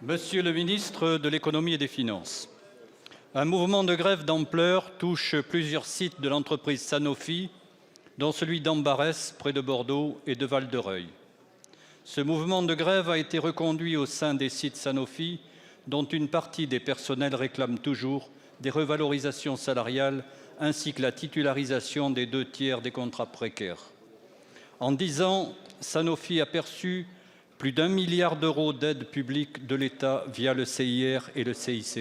Monsieur le ministre de l'Économie et des Finances, un mouvement de grève d'ampleur touche plusieurs sites de l'entreprise Sanofi, dont celui d'Ambarès, près de Bordeaux, et de Val-de-Reuil. Ce mouvement de grève a été reconduit au sein des sites Sanofi, dont une partie des personnels réclame toujours des revalorisations salariales ainsi que la titularisation des 2/3 des contrats précaires. En 10 ans, Sanofi a perçu plus d'1 milliard d'euros d'aides publiques de l'État via le CIR et le CICE.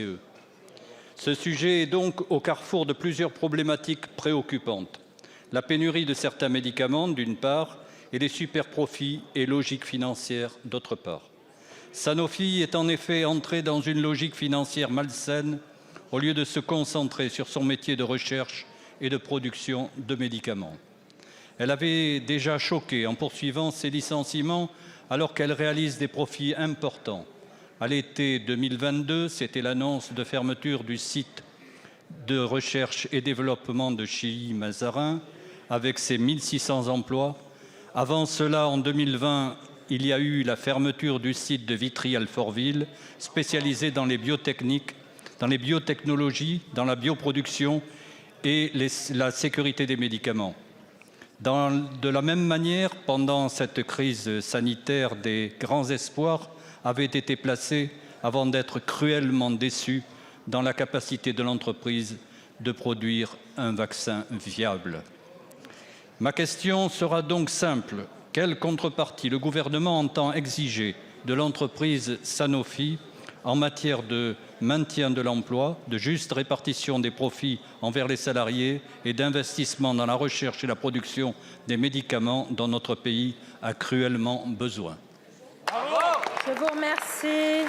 Ce sujet est donc au carrefour de plusieurs problématiques préoccupantes. La pénurie de certains médicaments, d'une part, et les superprofits et logiques financières, d'autre part. Sanofi est en effet entré dans une logique financière malsaine au lieu de se concentrer sur son métier de recherche et de production de médicaments. Elle avait déjà choqué en poursuivant ses licenciements alors qu'elle réalise des profits importants. À l'été 2022, c'était l'annonce de fermeture du site de recherche et développement de Chilly-Mazarin avec ses 1600 emplois. Avant cela, en 2020, il y a eu la fermeture du site de Vitry-Alfortville, spécialisé dans les biotechniques, dans les biotechnologies, dans la bioproduction et la sécurité des médicaments. De la même manière, pendant cette crise sanitaire, des grands espoirs avaient été placés avant d'être cruellement déçus dans la capacité de l'entreprise de produire un vaccin viable. Ma question sera donc simple. Quelle contrepartie le gouvernement entend exiger de l'entreprise Sanofi en matière de maintien de l'emploi, de juste répartition des profits envers les salariés et d'investissement dans la recherche et la production des médicaments dont notre pays a cruellement besoin? Je vous remercie.